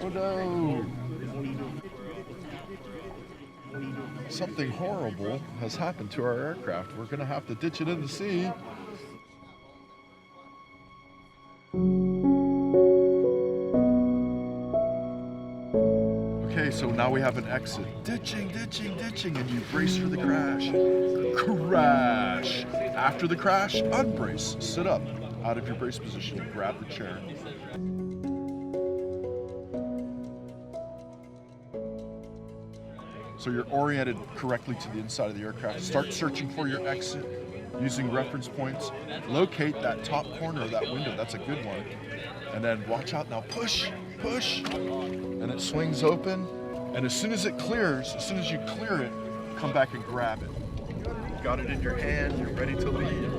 Oh no! Something horrible has happened to our aircraft. We're going to have to ditch it in the sea. Okay, so now we have an exit. Ditching, ditching, ditching, and you brace for the crash. Crash! After the crash, unbrace. Sit up out of your brace position. Grab the chair. So you're oriented correctly to the inside of the aircraft. Start searching for your exit using reference points. Locate that top corner of that window. That's a good one. And then watch out. Now push, push. And it swings open. And as soon as it clears, as soon as you clear it, come back and grab it. You've got it in your hand. You're ready to leave.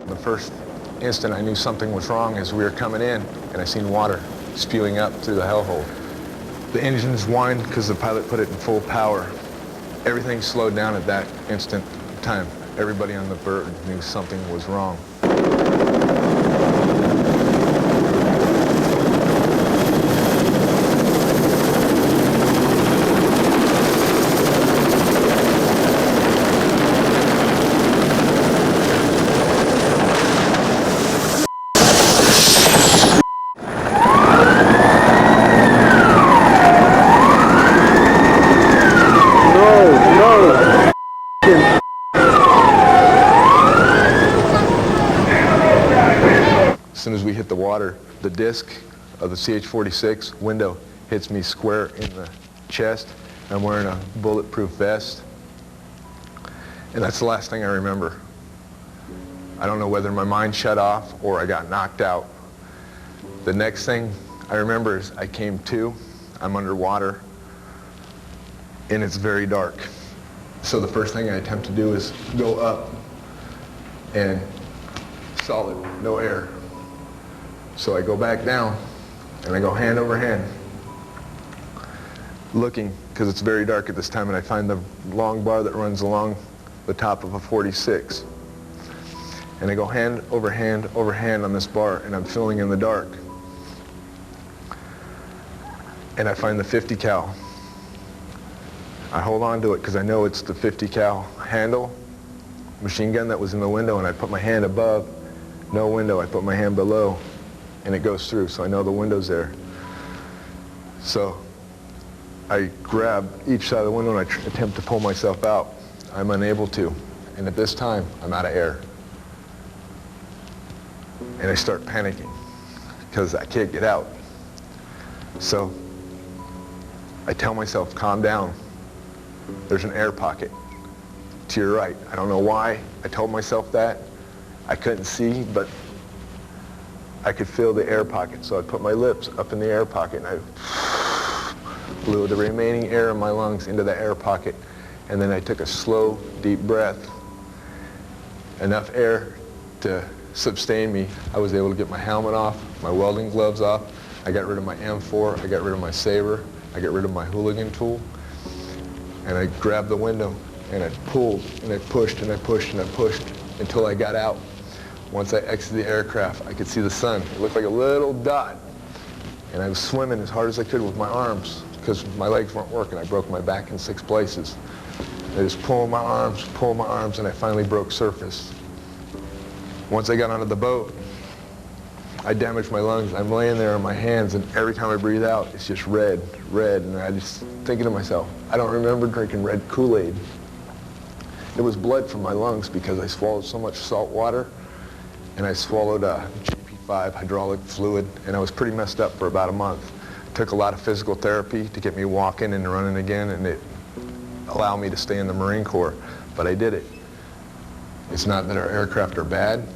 The first instant I knew something was wrong as we were coming in, and I seen water spewing up through the hellhole. The engines whined because the pilot put it in full power. Everything slowed down at that instant time. Everybody on the bird knew something was wrong. As soon as we hit the water, the disc of the CH-46 window hits me square in the chest. I'm wearing a bulletproof vest. And that's the last thing I remember. I don't know whether my mind shut off or I got knocked out. The next thing I remember is I came to, I'm underwater, and it's very dark. So the first thing I attempt to do is go up and solid, no air. So I go back down and I go hand over hand, looking, because it's very dark at this time, and I find the long bar that runs along the top of a 46. And I go hand over hand over hand on this bar, and I'm filling in the dark. And I find the 50 cal. I hold on to it because I know it's the 50 cal handle machine gun that was in the window, and I put my hand above, no window, I put my hand below, and it goes through, so I know the window's there. So I grab each side of the window and I attempt to pull myself out. I'm unable to, and at this time, I'm out of air. And I start panicking because I can't get out. So I tell myself, calm down. There's an air pocket to your right. I don't know why I told myself that. I couldn't see, but I could feel the air pocket. So I put my lips up in the air pocket and I blew the remaining air in my lungs into the air pocket. And then I took a slow, deep breath. Enough air to sustain me. I was able to get my helmet off, my welding gloves off. I got rid of my M4, I got rid of my saber, I got rid of my hooligan tool. And I grabbed the window and I pulled and I pushed and I pushed and I pushed until I got out. Once I exited the aircraft, I could see the sun. It looked like a little dot. And I was swimming as hard as I could with my arms because my legs weren't working. I broke my back in 6 places. I just pulled my arms, and I finally broke surface. Once I got onto the boat, I damaged my lungs. I'm laying there on my hands, and every time I breathe out, it's just red, and I just thinking to myself, I don't remember drinking red Kool-Aid. It was blood from my lungs because I swallowed so much salt water, and I swallowed GP5 hydraulic fluid, and I was pretty messed up for about a month. Took a lot of physical therapy to get me walking and running again, and it allowed me to stay in the Marine Corps, but I did it. It's not that our aircraft are bad.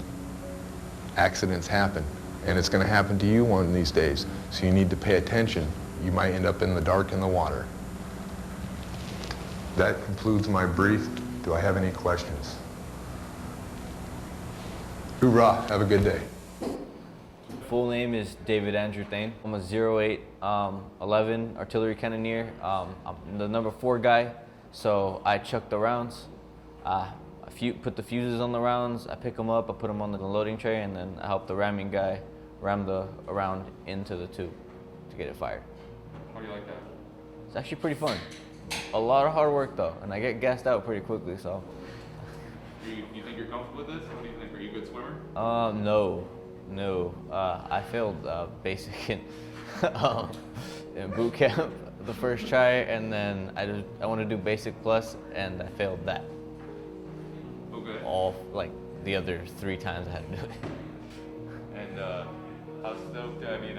Accidents happen, and it's going to happen to you one of these days, so you need to pay attention. You might end up in the dark in the water. That concludes my brief Do I have any questions? Hoorah, have a good day. Full name is David Andrew Thane. I'm a 0811 artillery cannoneer. I'm the number 4 guy, so I chuck the rounds. I put the fuses on the rounds, I pick them up, I put them on the loading tray, and then I help the ramming guy ram the round into the tube to get it fired. How do you like that? It's actually pretty fun. A lot of hard work though, and I get gassed out pretty quickly, so. You think you're comfortable with this? What do you think? Are you a good swimmer? No. I failed basic in boot camp the first try, and then I want to do basic plus, and I failed that. Okay. All like the other 3 times I had to do it. And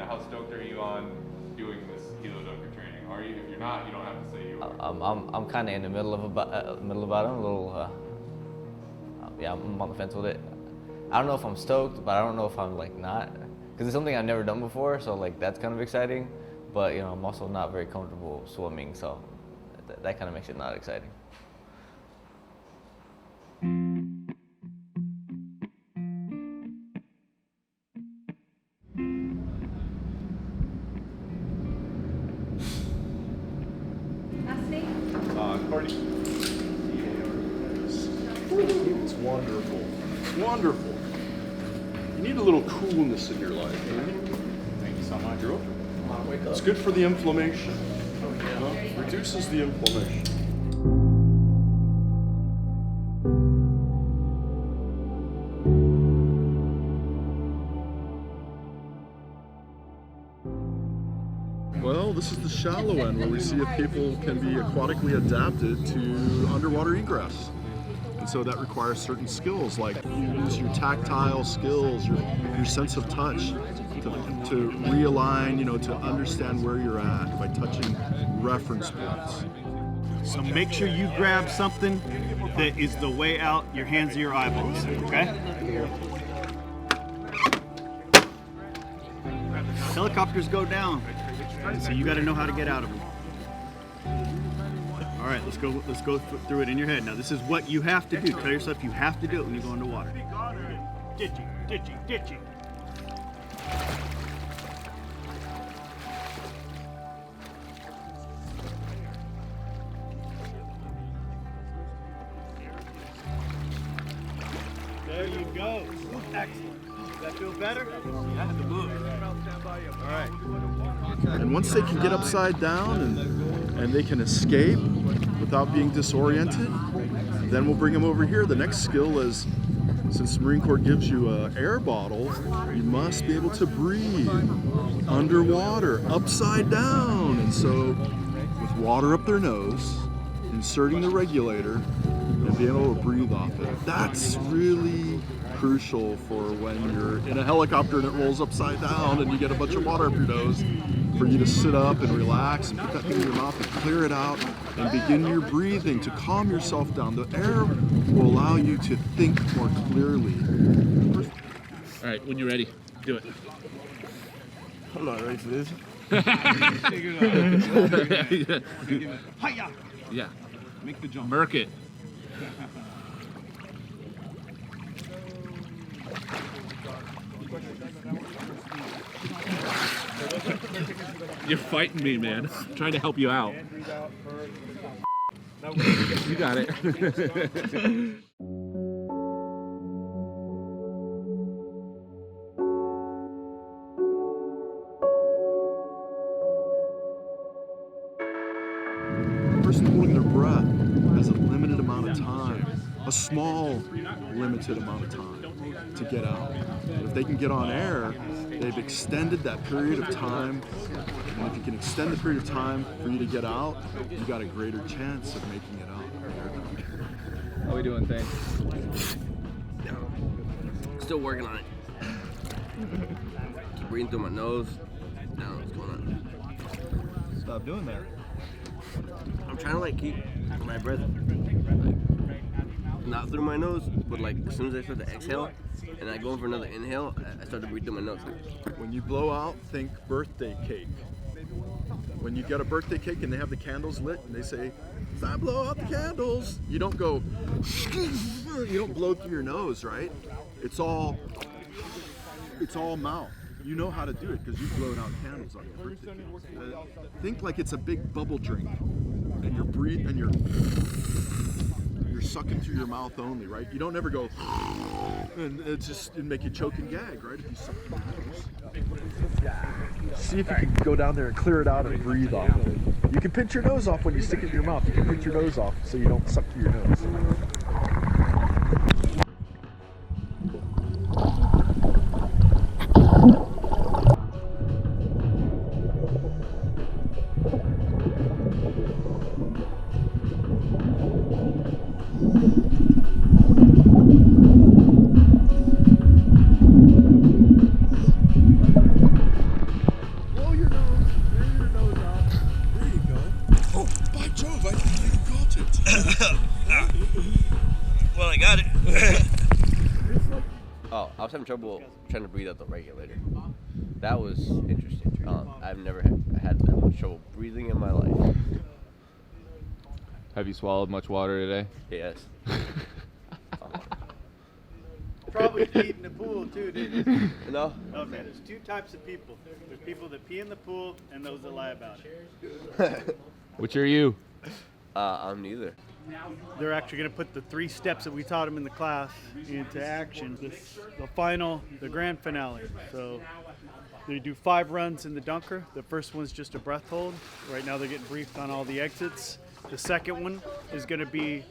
how stoked are you on doing this Helo-dunker training? Are you? If you're not, you don't have to say you are. I'm kind of in the middle about it, a little. Yeah, I'm on the fence with it. I don't know if I'm stoked, but I don't know if I'm like not, because it's something I've never done before. So like that's kind of exciting, but you know I'm also not very comfortable swimming, so that kind of makes it not exciting. Party. It's wonderful. It's wonderful. You need a little coolness in your life. Thank you so much. You're welcome. It's good for the inflammation. Reduces the inflammation. Well, this is the shallow end where we see if people can be aquatically adapted to underwater egress. And so that requires certain skills, like use your tactile skills, your sense of touch to realign, to understand where you're at by touching reference points. So make sure you grab something that is the way out your hands or your eyeballs, okay? Helicopters go down, so you got to know how to get out of them. All right, let's go through it in your head. Now, this is what you have to do. Tell yourself you have to do it when you go underwater. Ditching. There you go. Excellent. Does that feel better? Yeah, the move. All right. And once they can get upside down and they can escape without being disoriented, then we'll bring them over here. The next skill is, since the Marine Corps gives you an air bottle, you must be able to breathe underwater, upside down. And so with water up their nose, inserting the regulator, and being able to breathe off it. That's really crucial for when you're in a helicopter and it rolls upside down and you get a bunch of water up your nose, for you to sit up and relax and put that thing in your mouth and clear it out and begin your breathing to calm yourself down. The air will allow you to think more clearly. All right, when you're ready, do it. I'm not ready for this. Yeah. Make the jump. Merc it. You're fighting me, man. I'm trying to help you out. You got it. The person holding their breath has a limited amount of time, a small limited amount of time to get out. But if they can get on air, they've extended that period of time. And if you can extend the period of time for you to get out, you got a greater chance of making it out. How we doing, Thane? Still working on it. Keep breathing through my nose. I don't know what's going on. Stop doing that. I'm trying to keep my breath not through my nose, but as soon as I start to exhale and I go in for another inhale, I start to breathe through my nose. When you blow out, think birthday cake. When you get a birthday cake and they have the candles lit and they say, "Stop, blow out the candles," you don't go, you don't blow through your nose, right? It's all mouth. You know how to do it because you've blown out candles on your birthday cake. Think like it's a big bubble drink, and you're breathing and you're sucking through your mouth only, right? You don't ever go, and it'd make you choke and gag, right? If you suck through your nose. See if you can go down there and clear it out and breathe off of it. You can pinch your nose off when you stick it in your mouth. You can pinch your nose off so you don't suck through your nose. Well, I got it. Oh, I was having trouble trying to breathe out the regulator. That was interesting. I've never had that much trouble breathing in my life. Have you swallowed much water today? Yes. Probably peed in the pool too, didn't you? No? Okay, there's two types of people. There's people that pee in the pool and those that lie about it. Which are you? I'm neither. They're actually going to put the 3 steps that we taught them in the class into action. The grand finale. So they do 5 runs in the dunker. The first one's just a breath hold. Right now they're getting briefed on all the exits. The second one is going to be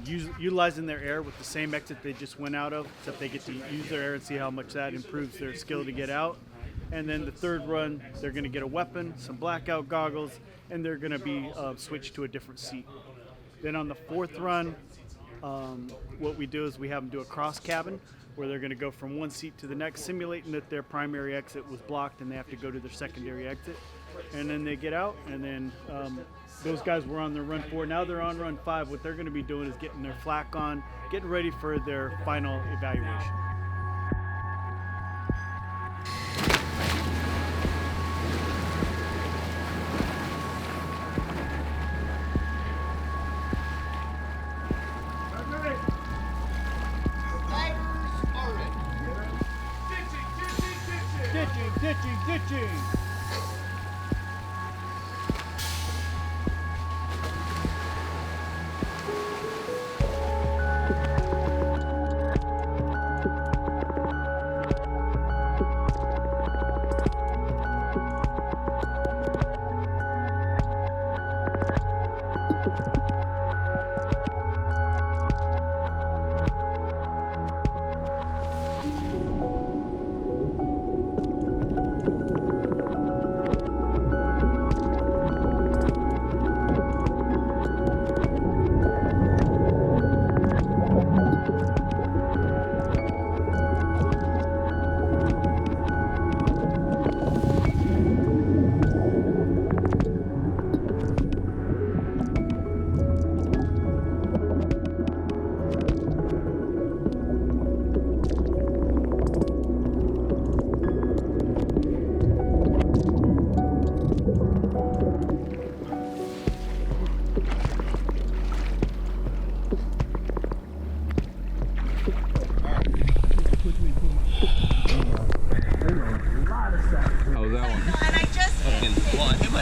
utilizing their air with the same exit they just went out of, except they get to use their air and see how much that improves their skill to get out. And then the third run, they're going to get a weapon, some blackout goggles, and they're going to be switched to a different seat. Then on the 4th run, what we do is we have them do a cross cabin, where they're going to go from one seat to the next, simulating that their primary exit was blocked and they have to go to their secondary exit. And then they get out, and then those guys were on their run 4. Now they're on run 5. What they're going to be doing is getting their flak on, getting ready for their final evaluation. Ditching!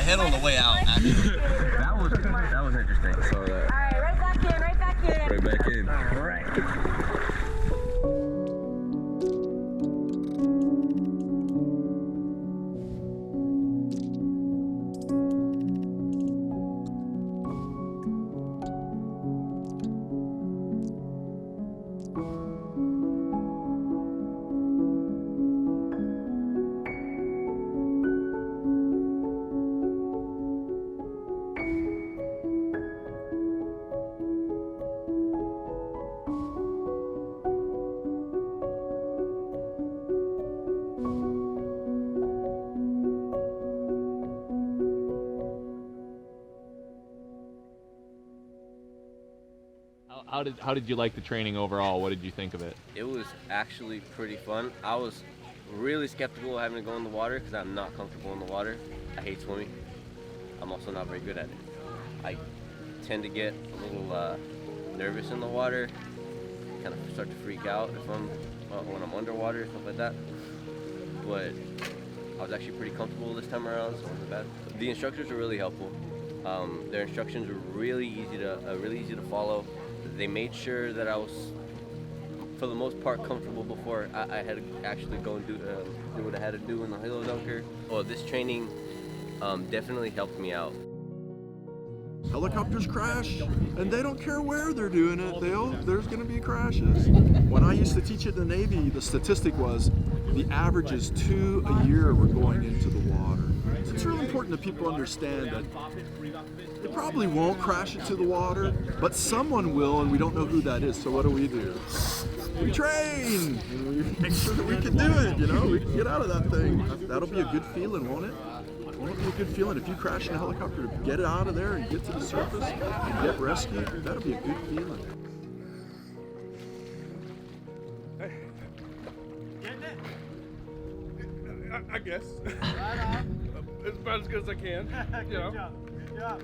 head on the way out, actually. that was interesting. I saw that. All right, right back in, right back in. Right back in. All right. How did you like the training overall? What did you think of it? It was actually pretty fun. I was really skeptical of having to go in the water because I'm not comfortable in the water I hate swimming. I'm also not very good at it. I tend to get a little nervous in the water, kind of start to freak out if when I'm underwater, stuff like that. But I was actually pretty comfortable this time around, so it wasn't bad. The instructors were really helpful. Their instructions were really easy to follow. They made sure that I was, for the most part, comfortable before I had to actually go and do what I had to do in the Helo-dunker. Well, this training definitely helped me out. Helicopters crash, and they don't care where they're doing it. There's going to be crashes. When I used to teach at the Navy, the statistic was the average is 2 a year were going into the water. So it's really important that people understand that they probably won't crash into the water, but someone will, and we don't know who that is. So what do? We train. We make sure that we can do it. We can get out of that thing. That'll be a good feeling, won't it? Won't it be a good feeling if you crash in a helicopter to get it out of there and get to the surface and get rescued? That'll be a good feeling. Getting it? I guess. As about as good as I can. Good job. Good job.